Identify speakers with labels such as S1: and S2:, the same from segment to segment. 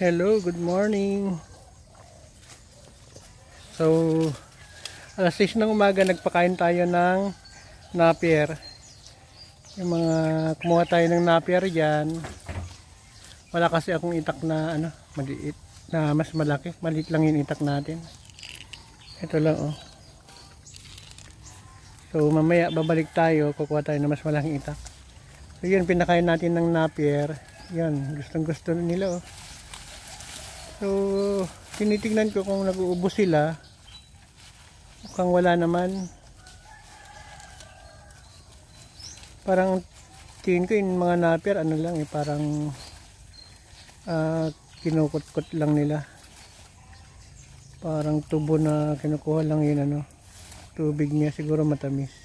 S1: Hello, good morning. So, alas 6 ng umaga nagpakain tayo ng napier. Yung mga kumuha tayo ng napier diyan. Wala kasi akong itak na maliit na mas malaki. Maliit lang yung itak natin. Ito lang oh. So, mamaya babalik tayo, kukuha tayo ng mas malaking itak. So, yun pinakain natin ng napier. Yan, gustong-gusto nila oh. So, tinitingnan ko kung nag-uubos sila. Mukhang wala naman. Parang tingin ko yung mga napier ano lang parang kinukot-kot lang nila. Parang tubo na kinukuha lang yun tubig niya, siguro matamis.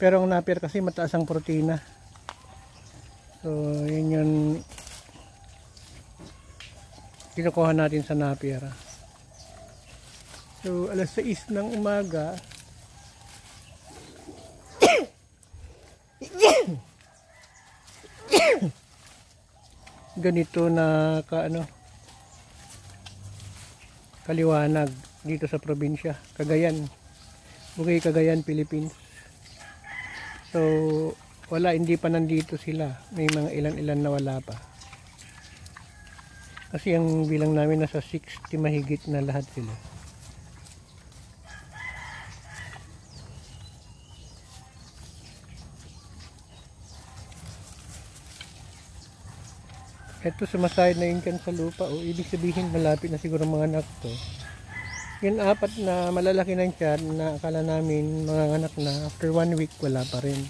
S1: Pero ang napier kasi mataas ang protina. So, yun yung kinukuha natin sa napier. So, alas 6 ng umaga. Ganito na kaliwanag dito sa probinsya, Cagayan. Bugay, Cagayan, Philippines. So, hindi pa nandito sila. May mga ilan-ilan na wala pa. Kasi ang bilang namin nasa 60 mahigit na lahat sila. Ito sumasayad na yun kan sa lupa. O, ibig sabihin malapit na siguro mga anak to. Yung apat na malalaki ng tiyan na akala namin mga anak na, after 1 week wala pa rin.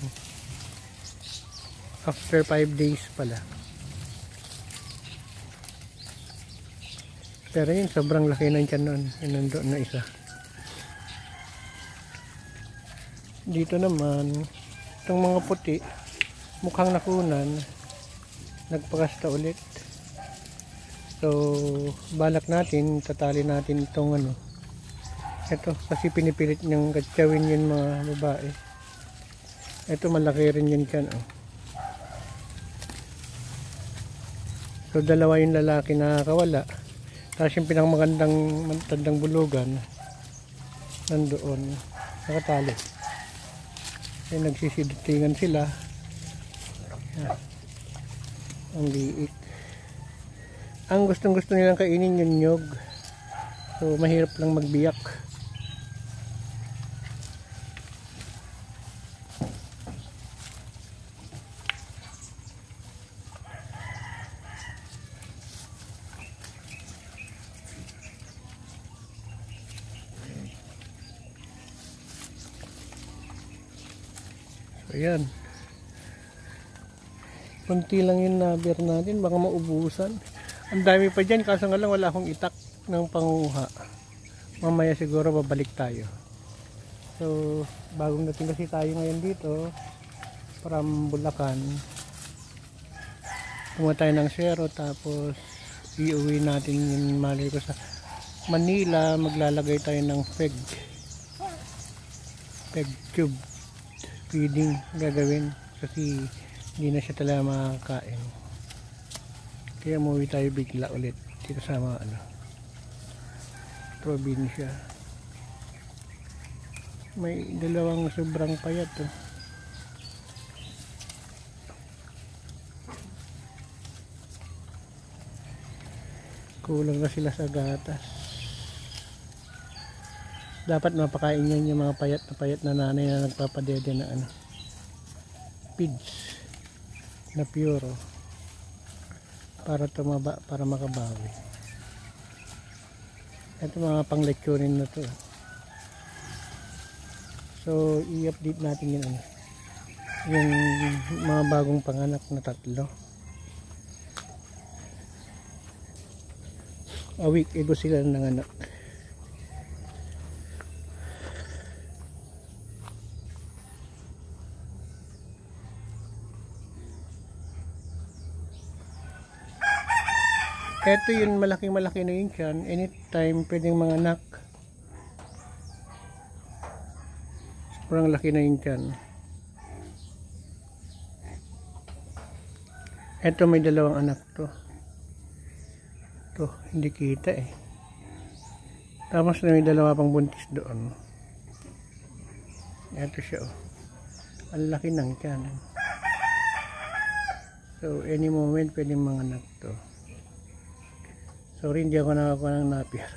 S1: After 5 days pala. Pero yun, sobrang laki ng tiyan noon. Yun nandoon na isa. Dito naman, itong mga puti, mukhang nakunan, nagpakasta ulit. So, balak natin, tatali natin itong ito, kasi pinipilit niyang katsawin yun mga babae. Ito, malaki rin yun tiyan. So, dalawa yung lalaki na kawala. Tapos yung pinakmagandang matandang bulugan nandoon nakatali. Ay nagsisidutingan sila. Yan. Ang liit. Ang gustong gusto nilang kainin yung nyog. So mahirap lang magbiyak. Ayan. Kunti lang yung nabier natin, baka maubusan. Ang dami pa dyan, kaso nga lang wala akong itak ng panguha. Mamaya siguro babalik tayo. So, bagong dating kasi tayo ngayon dito from Bulacan. Kumuha tayo ng sero, tapos iuwi natin yung mali ko sa Manila. Maglalagay tayo ng peg tube feeding gagawin kasi hindi na siya talaga makakain, kaya umuwi tayo bigla ulit dito sa mga probinsya. May dalawang sobrang payat kulang na sila sa gatas. Dapat mapakain yan yung mga payat na nanay na nagpapadede na pids na pure para tumaba, para makabawi. Ito mga panglechonin na to. So i-update natin yung mga bagong panganak na 3. A week ago sila nanganak. Ito yung malaki na yun dyan. Anytime pwedeng manganak. Sobrang laki na yun dyan. Ito may 2 anak to. to, hindi kita eh. Tapos na may dalawa pang buntis doon. Ito siya oh. Ang laki ng tiyan. So any moment pwedeng manganak to. Sorry, hindi ako nakakuha ng napier.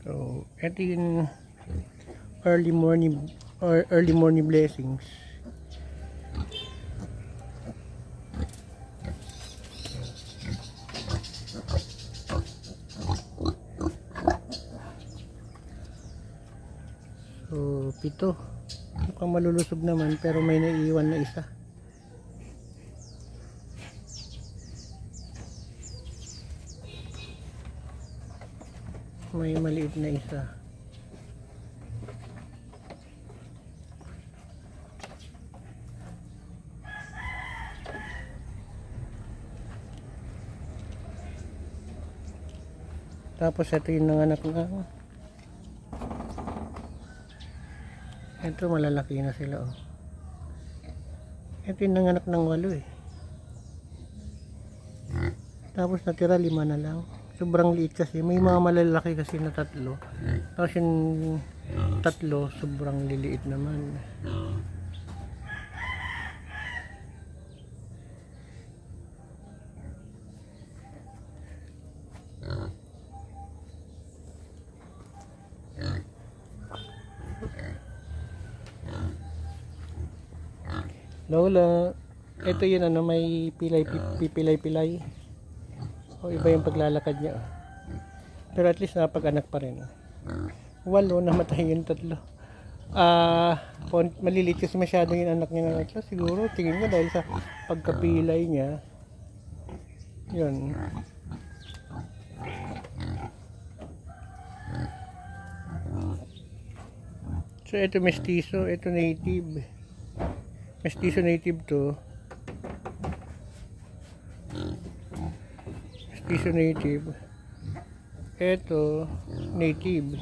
S1: So, ito yung early morning blessings. So, 7. Mukhang malulusog naman pero may naiiwan na isa. May maliit na isa. Tapos ito yung nanganak na. Ito malalaki na sila oh. Ito yung nanganak ng 8 eh. Tapos natira 5 na lang. Sobrang liit kasi. May mga malalaki kasi na 3. Tapos yung 3 sobrang liliit naman. Lola, ito yun ano, may pilay-pilay. O iba yung paglalakad niya. Pero at least napag-anak pa rin. 8, namatay yung 3. Maliliit kasi masyado yung anak niya na 3. Siguro, tingin ko dahil sa pagkapilay niya. Yun. So, ito mestizo, ito native. Mestizo native to. Mestizo native. Ito native.